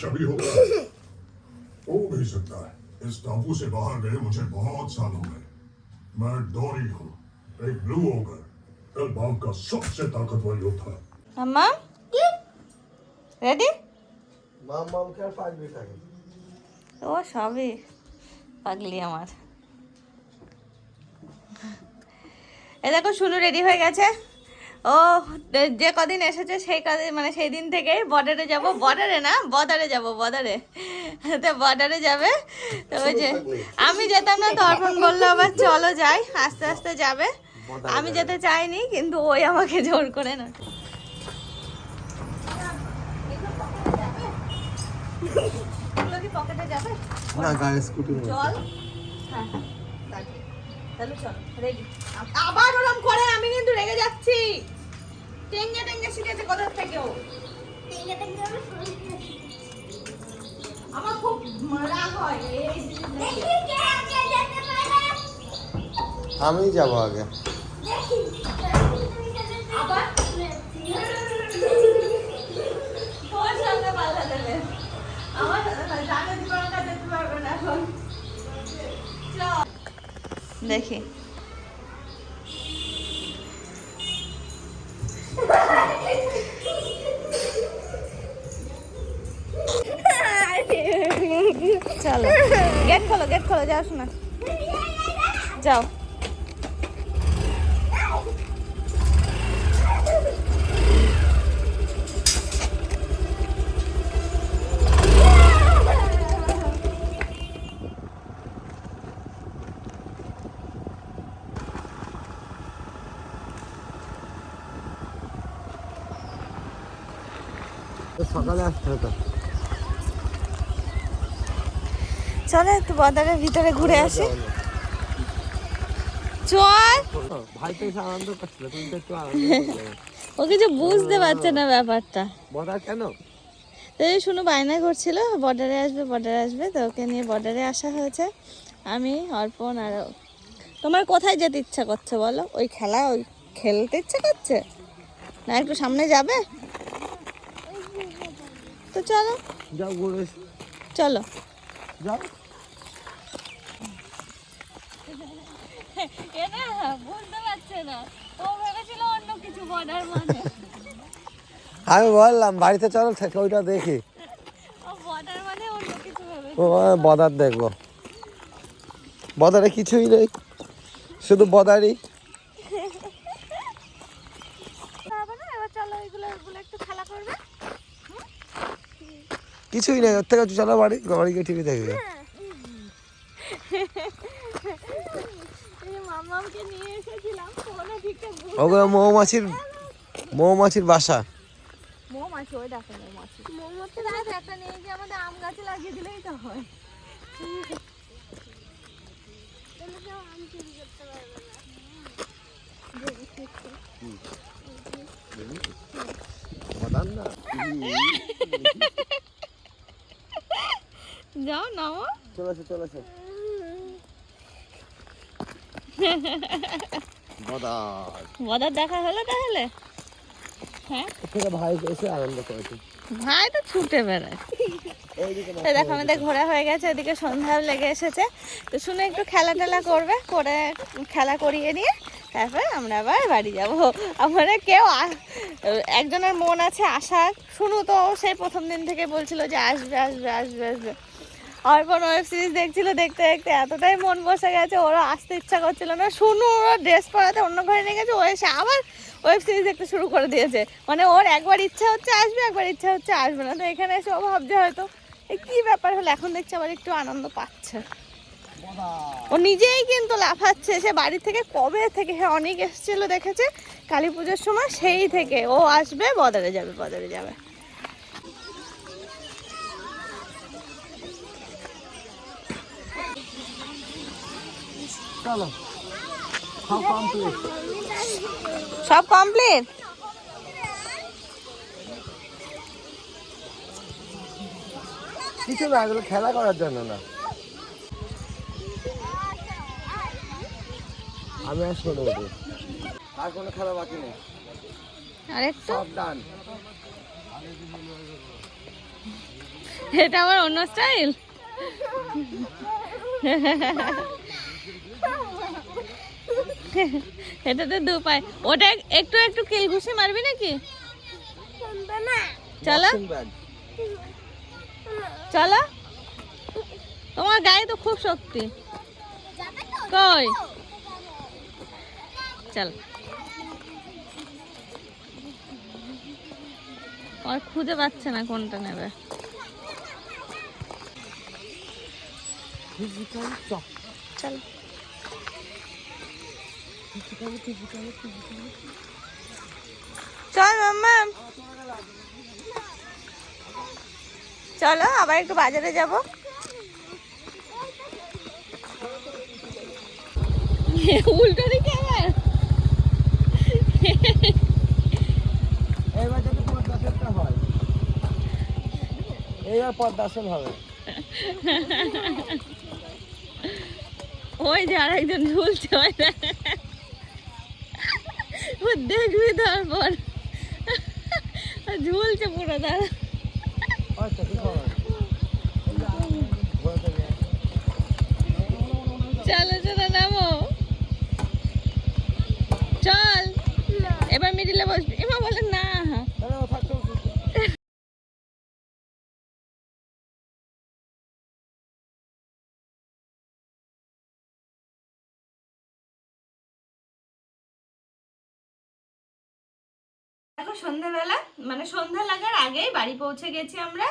सभी होगा हो भी सकता है। इस टापू से बाहर गए मुझे बहुत साल हो गए। मैं डोरी हूँ, एक ब्लू ओगर, एल्बाम का सबसे ताकतवर योद्धा। মাম্মা রেডি? মামকে আর পাঁচবি থাকে ও সবই পাগলি আমার। এ দেখো শুনু রেডি হয়ে গেছে। ও যে কদিন এসেছে সেই কদিন মানে সেই দিন থেকে বর্ডারে যাব, বর্ডারে না বর্ডারে যাব, বর্ডারে তো বর্ডারে যাবে। তো ওই যে আমি যেতাম না, তো অর্পণ বললো আবার চলো যাই, আস্তে আস্তে যাবে। আমি যেতে চাইনি কিন্তু ওই আমাকে জোর করে না। পকেটে যাবে না গাড়ি স্কুটি চল। হ্যাঁ তাহলে চল রেডি। আবার ওরম করে আমি কিন্তু রেগে যাচ্ছি। টেঙ্গে টেঙ্গে শিখেছে কোথা থেকেও। টেঙ্গে টেঙ্গে আমার খুব রাগ হয় এই আমি যাব আগে। আবার ওর সামনে পাল্লা দেবে। আমার জানে জীবনটা দেখতে পারবে না এখন। চল দেখি চলো গেট খোলো যাও শোনা যাও। সকালে আসতে হতো। চলো একটু বাজারের ভিতরে ঘুরে আসি। চল ভাই তো এসে আনন্দ করছিল, তুমি তো একটু আনন্দ করলে। ও কিছু বুঝতে পারছে না ব্যাপারটা। বর্ডার কেন? তো এই শুনো বায়না করছিল বর্ডারে আসবে, তো ওকে নিয়ে বর্ডারে আসা হয়েছে। আমি অর্পণ আর তোমার কোথায় যেতে ইচ্ছা করছে বলো? ওই খেলতে ইচ্ছা করছে না? একটু সামনে যাবে তো চলো যাও ঘুরে চলো যাও। বুঝতে পারছে না, ও ভেবেছিল অন্য কিছু বর্ডার মানে। আমি বললাম বাড়িতে চলো থেকে ওইটা দেখি। ও বর্ডার মানে অন্য কিছু ভেবেছে। ও বর্ডার দেখবো। বর্ডারে কিছুই নেই, শুধু বর্ডারই। এবার চলো এগুলো একটু খেলা করবে। কিছুই নেই, ওর থেকে চলো বাড়ি গিয়ে টিভি দেখবে। মামাকে নিয়ে এসেছিলাম ফোনে ঠিক ওগুলো মৌমাছির বাসা। মৌমাছি ওই দেখো মৌমাছি রাত একটা নিয়ে গিয়ে আমাদের আম গাছে লাগিয়ে দিলেই তো হয়। যাও নাও চলেছে বর্ডার দেখা হলো তাহলে। হ্যাঁ ভাই এসে আনন্দ করেছে। ভাই তো ছুটে বেড়ায়। তো দেখো আমাদের ঘোরা হয়ে গেছে, এদিকে সন্ধ্যাও লেগে এসেছে। তো শুনে একটু খেলা করবে, করে খেলা করিয়ে নিয়ে তারপর আমরা আবার বাড়ি যাবো। আমরা কেউ একজনের মন আছে আসার, শুনু তো সেই প্রথম দিন থেকে বলছিল যে আসবে। অর্পণ ওয়েব সিরিজ দেখছিল, দেখতে এতটাই মন বসে গেছে, ওরা আসতে ইচ্ছা করছিল না। শুনু ওরা ড্রেস পরাতে অন্য ঘরে নিয়ে গেছে, ও এসে আবার ওয়েব সিরিজ দেখতে শুরু করে দিয়েছে। মানে ওর একবার ইচ্ছা হচ্ছে আসবে, একবার ইচ্ছা হচ্ছে আসবে না। তো এখানে এসে ও ভাবছে হয়তো কি ব্যাপার হলো, এখন দেখছি আবার একটু আনন্দ পাচ্ছে। ও নিজেই কিন্তু লাফাচ্ছে। সে বাড়ি থেকে কবে থেকে, হ্যাঁ অনেক এসেছিল দেখেছে কালী পুজোর সময়, সেই থেকে ও আসবে বর্ডারে যাবে। চলো সব কমপ্লিট। কিছু না, এগুলো খেলা করার জন্য না। আমি আর শোনো আর কোনো খেলা বাকি নেই, আরেকটু সব ডান। এটা আমার অন্য স্টাইল। এটাতে দু পায়। ওটা একটু একটু কিল ঘুষি মারবি নাকি? চলো চলো, তোমার গায়ে তো খুব শক্তি। কই চল, আর খুঁজে পাচ্ছে না কোনটা নেবে। চল চল মাম্মা, চলো আবার একটু বাজারে যাব। উল্টো দিকে আবার এইবার যদি পদ্মাসনটা হয়, এইবার পদ্মাসন হবে। ওই যে আর একজন ঝুলছে, ওই দেখ। ও দেখবি তারপর ঝুলছে পুরো। দাঁড়া, আচ্ছা কি খবর? চলো চলো নামো, চল এবার মিডিলে বসবি। এমা বলে না, দেখো সন্ধ্যাবেলা মানে সন্ধ্যা লাগার আগেই বাড়ি পৌঁছে গেছি আমরা।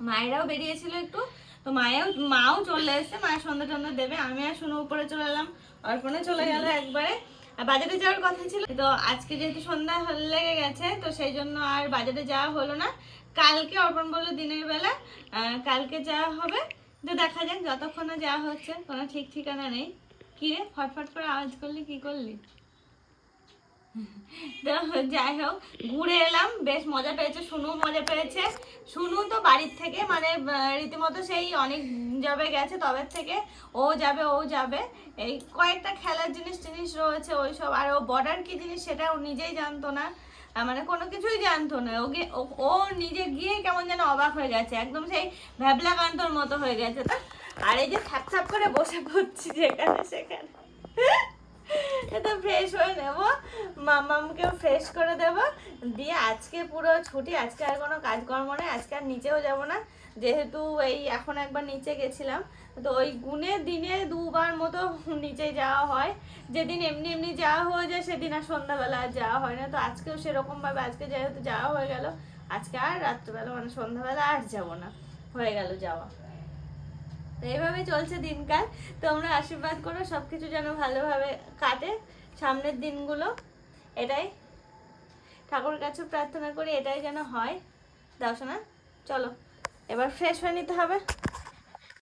মায়েরাও বেরিয়েছিল একটু, তো মাও চলে এসেছে, মায়ের সন্ধ্যা টন্ধা দেবে। আমি আর শুনে উপরে চলে এলাম, অর্পণে চলে গেল একবারে। আর বাজারে যাওয়ার কথা ছিল, তো আজকে যেহেতু সন্ধ্যা লেগে গেছে তো সেই জন্য আর বাজারে যাওয়া হলো না। কালকে অর্পণ বললো দিনের বেলা কালকে যাওয়া হবে। তো দেখা যাক, যতক্ষণ না যাওয়া হচ্ছে কোনো ঠিক ঠিকানা নেই। কি রে ফটফট করে আওয়াজ করলি, কি করলি? তো যাই হোক, ঘুরে এলাম, বেশ মজা পেয়েছে, শুনু মজা পেয়েছে। শুনু তো বাড়ির থেকে মানে রীতিমতো সেই অনেক যাবে গেছে, তবে থেকে ও যাবে এই কয়েকটা খেলার জিনিস রয়েছে ওইসব। আর ও বর্ডার কি জিনিস সেটা ও নিজেই জানতো না, মানে কোনো কিছুই জানতো না। ও নিজে গিয়ে কেমন যেন অবাক হয়ে গেছে, একদম সেই ভ্যাবলা কান্তর মতো হয়ে গেছে। তা আর এই যে থাপ থাপ করে বসে পড়ছি যেখানে সেখানে। এটা ফ্রেশ হয়ে নেব, মামামকেও ফ্রেশ করে দেব, দিয়ে আজকে পুরো ছুটি। আজকে আর কোনো কাজকর্ম নেই, আজকে আর নিচেও যাব না, যেহেতু এই এখন একবার নিচে গেছিলাম। তো ওই গুণে দিনে দুবার মতো নিচে যাওয়া হয়। যেদিন এমনি এমনি যাওয়া হয়ে যায় সেদিন আর সন্ধ্যাবেলা আর যাওয়া হয় না। তো আজকেও সেরকমভাবে আজকে যেহেতু যাওয়া হয়ে গেল, আজকে আর রাত্রেবেলা মানে সন্ধ্যাবেলা আর যাব না, হয়ে গেল যাওয়া। তো এইভাবেই চলছে দিনকাল। তোমরা আশীর্বাদ করো সবকিছু যেন ভালোভাবে কাটে সামনের দিনগুলো, এটাই ঠাকুরের কাছে প্রার্থনা করি, এটাই যেন হয়। দাও শোনা, চলো এবার ফ্রেশ হয়ে নিতে হবে।